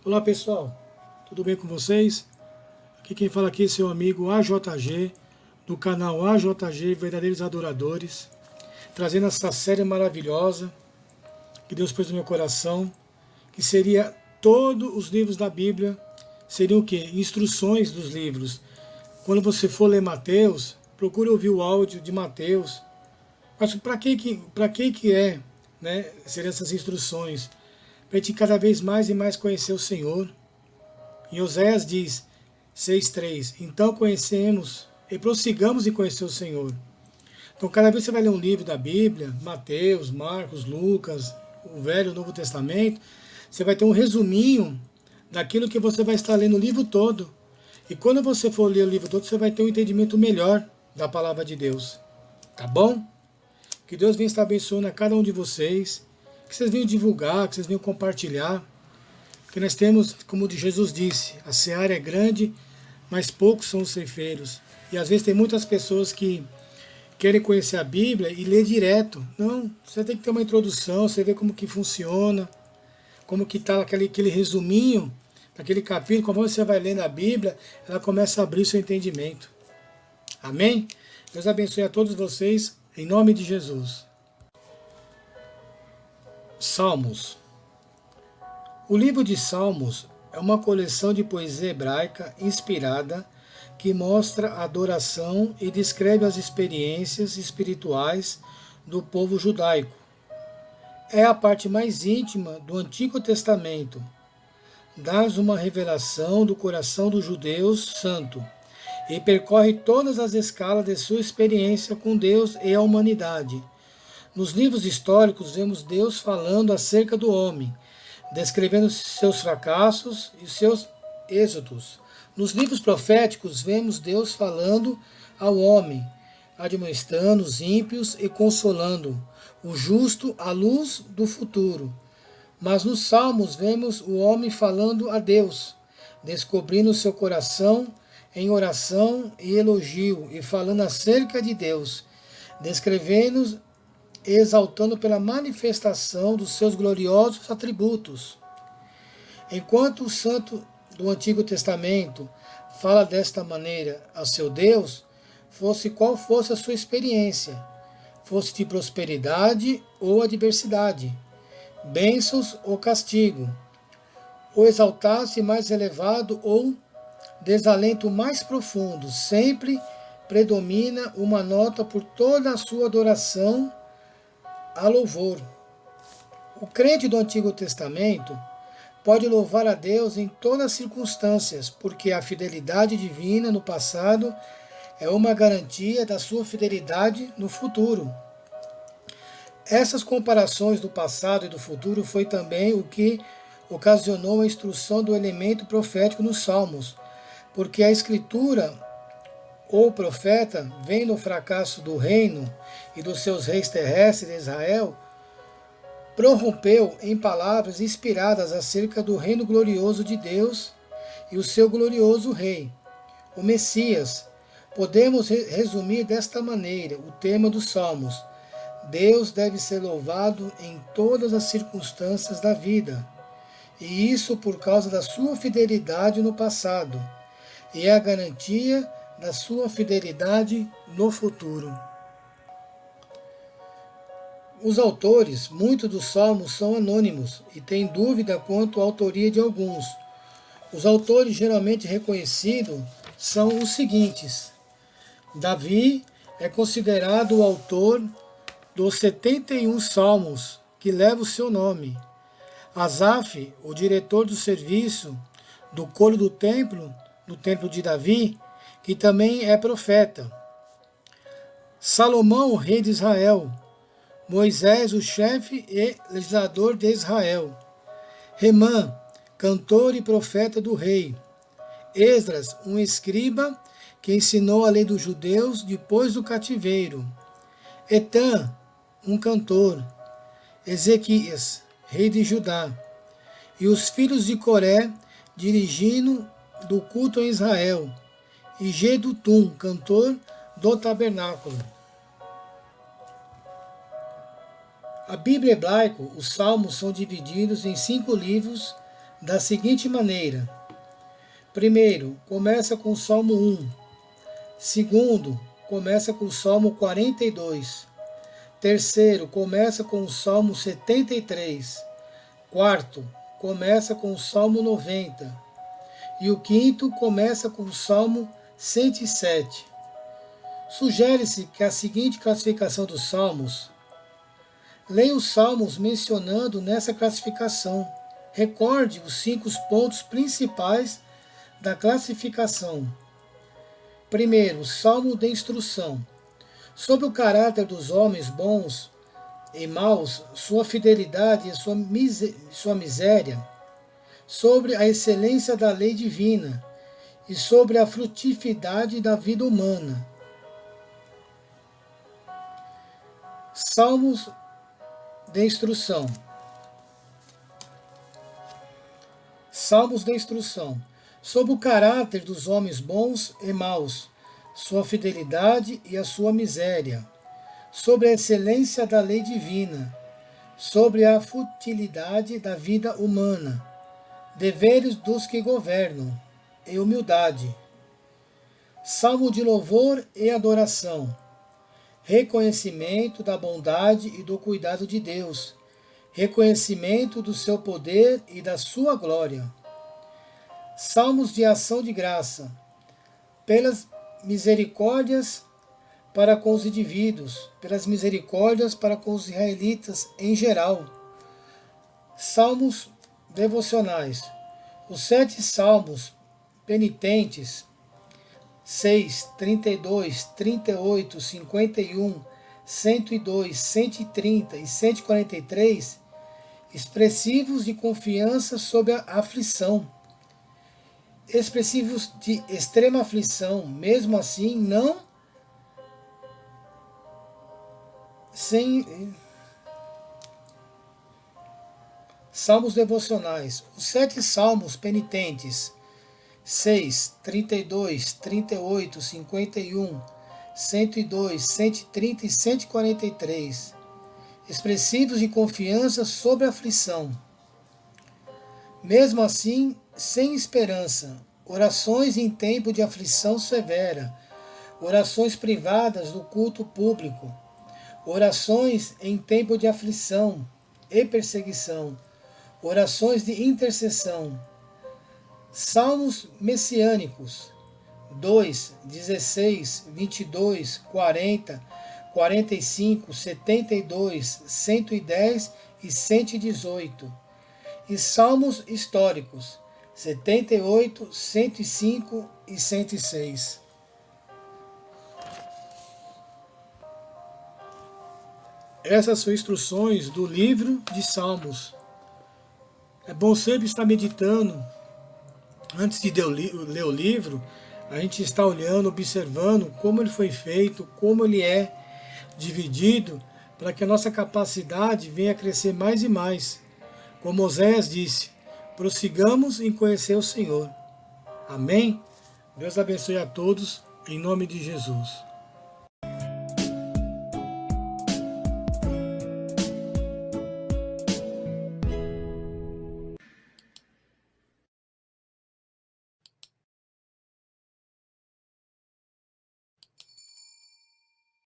Olá pessoal, tudo bem com vocês? Aqui quem fala aqui é seu amigo AJG, do canal AJG Verdadeiros Adoradores, trazendo essa série maravilhosa que Deus pôs no meu coração, que seria todos os livros da Bíblia, seriam o quê? Instruções dos livros. Quando você for ler Mateus, procure ouvir o áudio de Mateus. Mas para que é, né, seriam essas instruções? Para a gente cada vez mais e mais conhecer o Senhor. Em Oséias diz, 6:3, então conhecemos e prossigamos em conhecer o Senhor. Então cada vez que você vai ler um livro da Bíblia, Mateus, Marcos, Lucas, o Velho e o Novo Testamento, você vai ter um resuminho daquilo que você vai estar lendo o livro todo. E quando você for ler o livro todo, você vai ter um entendimento melhor da palavra de Deus. Tá bom? Que Deus venha estar abençoando a cada um de vocês, que vocês venham divulgar, que vocês venham compartilhar, que nós temos, como Jesus disse, a seara é grande, mas poucos são os ceifeiros. E às vezes tem muitas pessoas que querem conhecer a Bíblia e ler direto. Não, você tem que ter uma introdução, você vê como que funciona, como que está aquele resuminho, daquele capítulo, como você vai lendo a Bíblia, ela começa a abrir o seu entendimento. Amém? Deus abençoe a todos vocês, em nome de Jesus. Salmos. O livro de Salmos é uma coleção de poesia hebraica inspirada que mostra a adoração e descreve as experiências espirituais do povo judaico. É a parte mais íntima do Antigo Testamento. Dá-nos uma revelação do coração dos judeus santo e percorre todas as escalas de sua experiência com Deus e a humanidade. Nos livros históricos vemos Deus falando acerca do homem, descrevendo seus fracassos e seus êxitos. Nos livros proféticos vemos Deus falando ao homem, admoestando os ímpios e consolando o justo à luz do futuro. Mas nos Salmos vemos o homem falando a Deus, descobrindo seu coração em oração e elogio e falando acerca de Deus, descrevendo e exaltando pela manifestação dos seus gloriosos atributos. Enquanto o santo do Antigo Testamento fala desta maneira a seu Deus, fosse qual fosse a sua experiência, fosse de prosperidade ou adversidade, bênçãos ou castigo, ou exaltasse mais elevado ou desalento mais profundo, sempre predomina uma nota por toda a sua adoração a louvor. O crente do Antigo Testamento pode louvar a Deus em todas as circunstâncias, porque a fidelidade divina no passado é uma garantia da sua fidelidade no futuro. Essas comparações do passado e do futuro foi também o que ocasionou a instrução do elemento profético nos Salmos, porque a Escritura ou profeta, vendo o fracasso do reino e dos seus reis terrestres de Israel, prorrompeu em palavras inspiradas acerca do reino glorioso de Deus e o seu glorioso rei, o Messias. Podemos resumir desta maneira o tema dos Salmos: Deus deve ser louvado em todas as circunstâncias da vida, e isso por causa da sua fidelidade no passado, e é a garantia da sua fidelidade no futuro. Os autores, muitos dos salmos são anônimos e têm dúvida quanto à autoria de alguns. Os autores geralmente reconhecidos são os seguintes: Davi é considerado o autor dos 71 salmos que levam o seu nome. Asaf, o diretor do serviço do coro do templo, no templo de Davi, que também é profeta. Salomão, o rei de Israel. Moisés, o chefe e legislador de Israel. Remã, cantor e profeta do rei. Esdras, um escriba que ensinou a lei dos judeus depois do cativeiro. Etã, um cantor. Ezequias, rei de Judá. E os filhos de Coré, dirigindo do culto em Israel. E Gedutum, cantor do tabernáculo. A Bíblia hebraica, os Salmos são divididos em 5 livros da seguinte maneira. Primeiro, começa com o Salmo 1. Segundo, começa com o Salmo 42. Terceiro, começa com o Salmo 73. Quarto, começa com o Salmo 90. E o quinto começa com o Salmo 107. Sugere-se que a seguinte classificação dos Salmos: leia os Salmos mencionando nessa classificação. Recorde os 5 pontos principais da classificação. Primeiro, Salmo de instrução. Sobre o caráter dos homens bons e maus, sua fidelidade e sua miséria, sobre a excelência da lei divina e sobre a frutividade da vida humana. Salmos de instrução. Salmos de instrução. Sobre o caráter dos homens bons e maus, sua fidelidade e a sua miséria, sobre a excelência da lei divina, sobre a futilidade da vida humana, deveres dos que governam, e humildade. Salmo de louvor e adoração. Reconhecimento da bondade e do cuidado de Deus, reconhecimento do seu poder e da sua glória. Salmos de ação de graça, pelas misericórdias para com os indivíduos, pelas misericórdias para com os israelitas em geral. Salmos devocionais. Os 7 salmos penitentes, 6, 32, 38, 51, 102, 130 e 143, expressivos de confiança sob a aflição, expressivos de extrema aflição, mesmo assim não sem salmos devocionais. Os 7 salmos penitentes, 6, 32, 38, 51, 102, 130 e 143, expressivos de confiança sob a aflição, mesmo assim sem esperança, orações em tempo de aflição severa, orações privadas do culto público, orações em tempo de aflição e perseguição, orações de intercessão. Salmos messiânicos, 2, 16, 22, 40, 45, 72, 110 e 118. E salmos históricos, 78, 105 e 106. Essas são instruções do livro de Salmos. É bom sempre estar meditando. Antes de ler o livro, a gente está olhando, observando como ele foi feito, como ele é dividido, para que a nossa capacidade venha a crescer mais e mais. Como Oséias disse, prossigamos em conhecer o Senhor. Amém? Deus abençoe a todos, em nome de Jesus.